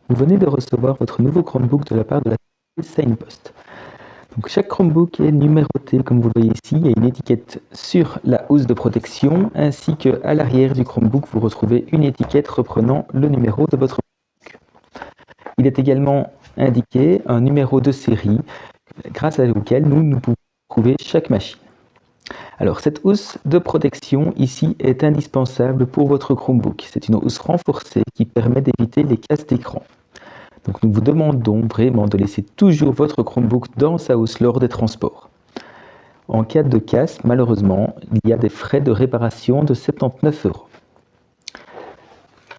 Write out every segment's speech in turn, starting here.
Vous venez de recevoir votre nouveau Chromebook de la part de la société Signpost. Donc, chaque Chromebook est numéroté, comme vous le voyez ici. Il y a une étiquette sur la housse de protection, ainsi qu'à l'arrière du Chromebook, vous retrouvez une étiquette reprenant le numéro de votre Chromebook. Il est également indiqué un numéro de série, grâce auquel nous pouvons trouver chaque machine. Alors, cette housse de protection ici est indispensable pour votre Chromebook. C'est une housse renforcée qui permet d'éviter les casses d'écran. Donc, nous vous demandons vraiment de laisser toujours votre Chromebook dans sa housse lors des transports. En cas de casse, malheureusement, il y a des frais de réparation de 79 €.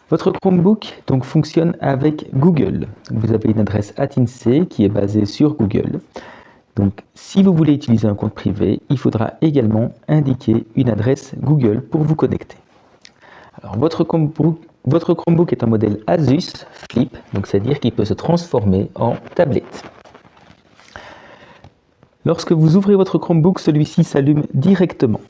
Votre Chromebook donc fonctionne avec Google. Vous avez une adresse @INSEE qui est basée sur Google. Donc, si vous voulez utiliser un compte privé, il faudra également indiquer une adresse Google pour vous connecter. Alors, votre Chromebook est un modèle Asus Flip, donc c'est-à-dire qu'il peut se transformer en tablette. Lorsque vous ouvrez votre Chromebook, celui-ci s'allume directement.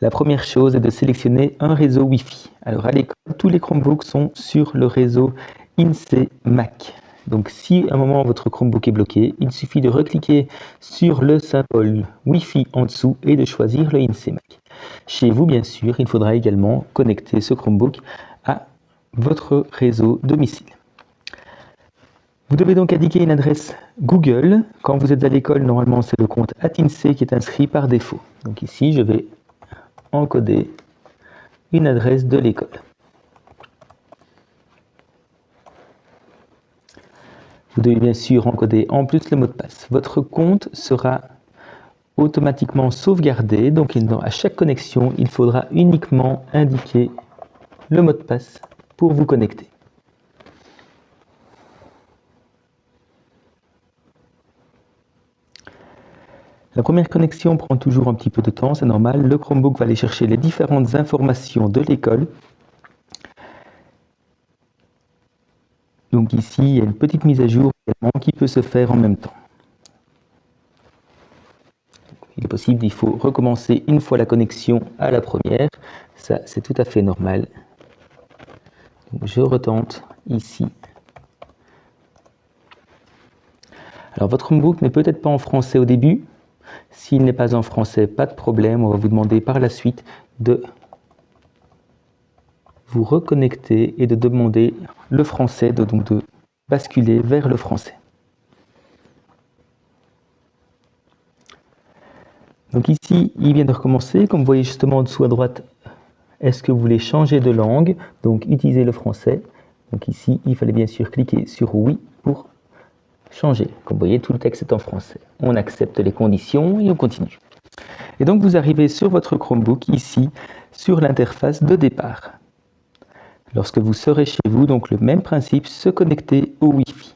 La première chose est de sélectionner un réseau Wi-Fi. Alors, à l'école, tous les Chromebooks sont sur le réseau INSEE Mac. Donc, si à un moment votre Chromebook est bloqué, il suffit de recliquer sur le symbole Wi-Fi en dessous et de choisir le INSEE Mac. Chez vous, bien sûr, il faudra également connecter ce Chromebook à votre réseau domicile. Vous devez donc indiquer une adresse Google. Quand vous êtes à l'école, normalement, c'est le compte @INSEE qui est inscrit par défaut. Donc ici, je vais encoder une adresse de l'école. Vous devez bien sûr encoder en plus le mot de passe. Votre compte sera automatiquement sauvegardé, donc à chaque connexion, il faudra uniquement indiquer le mot de passe pour vous connecter. La première connexion prend toujours un petit peu de temps, c'est normal. Le Chromebook va aller chercher les différentes informations de l'école. Donc ici, il y a une petite mise à jour également qui peut se faire en même temps. Il est possible, il faut recommencer une fois la connexion à la première. Ça, c'est tout à fait normal. Donc, je retente ici. Alors, votre Chromebook n'est peut-être pas en français au début. S'il n'est pas en français, pas de problème. On va vous demander par la suite de vous reconnecter et de demander le français, donc de basculer vers le français. Donc ici, il vient de recommencer. Comme vous voyez justement en dessous à droite, est-ce que vous voulez changer de langue? Donc utiliser le français. Donc ici, il fallait bien sûr cliquer sur oui pour changer. Comme vous voyez, tout le texte est en français. On accepte les conditions et on continue. Et donc vous arrivez sur votre Chromebook ici, sur l'interface de départ. Lorsque vous serez chez vous, donc le même principe, se connecter au Wi-Fi.